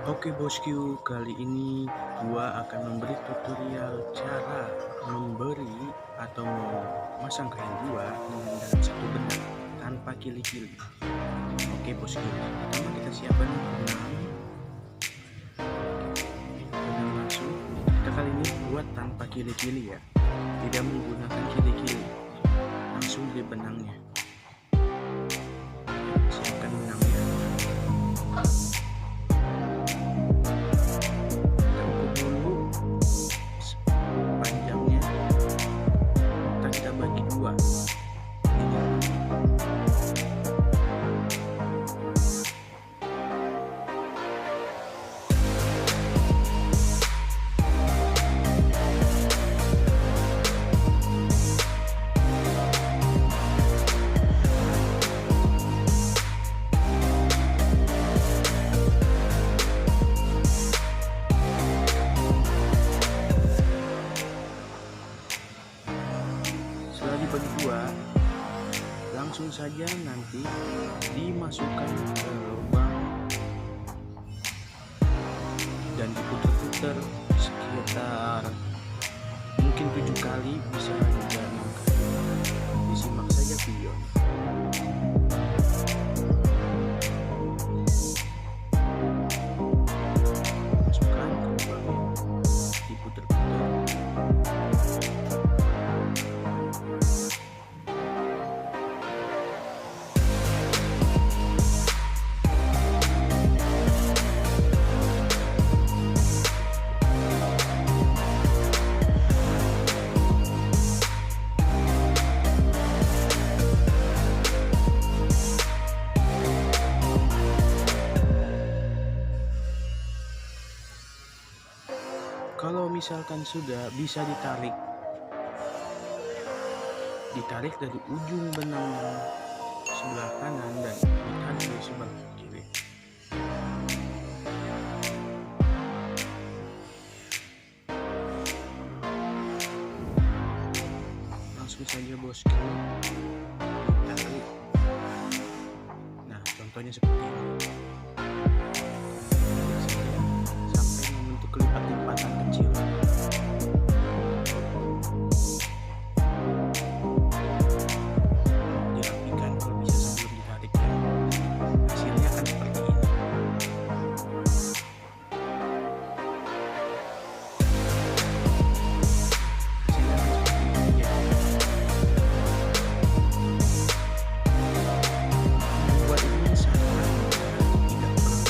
Oke bosku, kali ini gua akan memberi tutorial cara memberi atau memasang kain gua dengan dalam satu benang tanpa kili-kili. Oke bosku, pertama kita siapkan benang langsung. Kita kali ini buat tanpa kili-kili ya, tidak menggunakan kili-kili, langsung di benangnya. Siapkan benangnya. Setelah dibagi dua, langsung saja nanti dimasukkan ke lubang dan diputar-putar sekitar mungkin 7 kali, bisa juga 6 kali. Disimak saja videonya. Masukkan ke lubangnya, diputar-putar. Kalau misalkan sudah, bisa ditarik dari ujung benang sebelah kanan dan ditarik dari sebelah kiri. Langsung saja bosku, ditarik. Nah, contohnya seperti ini. Sampai membentuk lipat-lipatan kecil. Dirapikan kalau bisa sebelum ditarik ya. Hasilnya akan seperti ini. Hasilnya akan seperti ini ya. Membuat ini sangat mudah, tidak perlu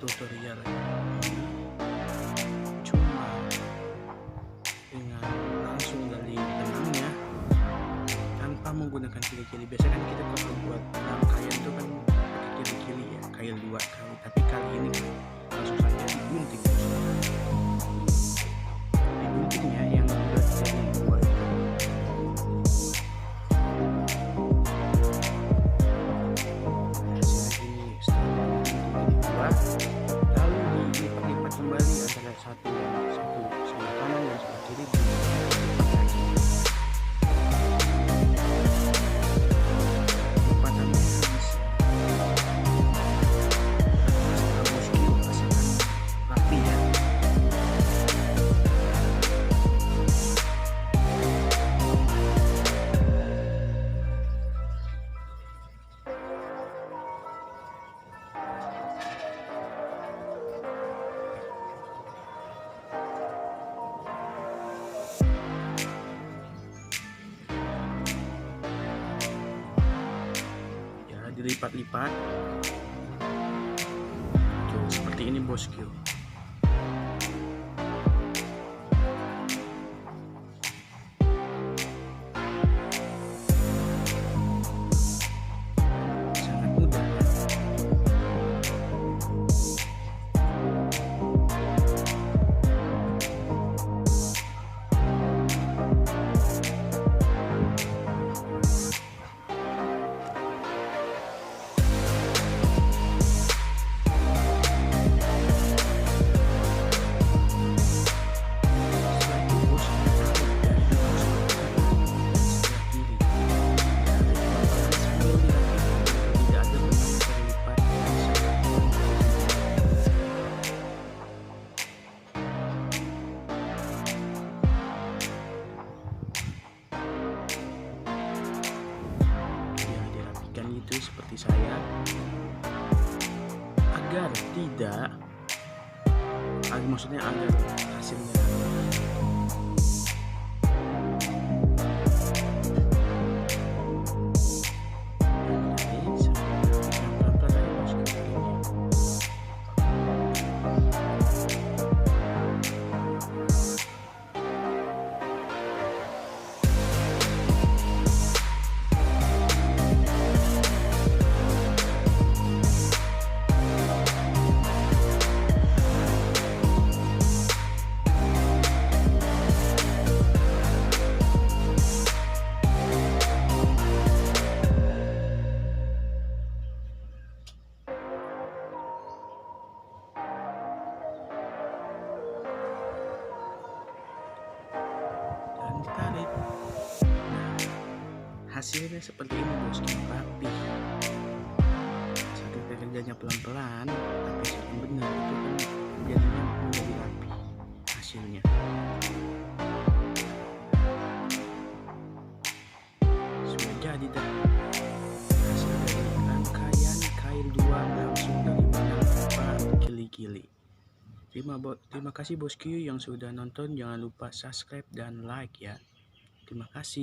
tutorial ini cuma dengan langsung dari benangnya tanpa menggunakan kili-kili. Biasanya kan kita kalau buat rangkaian itu kan pakai kili-kili ya, kail 2 kali, tapi kali ini langsung saja digunting. Diguntingnya yang udah jadi 2 itu. Lalu dilipat-lipat kembali antara satu sebelah kanan dan sebelah kiri. Lipatannya bisa bosku, asalkan rapi ya. Dilipat-lipat seperti ini bosku. Sangat mudah ya. seperti saya, agar tidak, maksudnya agar hasilnya tarik. Nah, hasilnya seperti ini bosku, rapi. Saat kita kerjanya pelan-pelan tapi sekarang benar, itu kan jadinya menjadi rapi hasilnya. Sudah jadi dah hasil dari rangkaian Kail 2 langsung dari Tanpa Kili-Kili. Terima kasih bosku yang sudah nonton. Jangan lupa subscribe dan like ya. Terima kasih.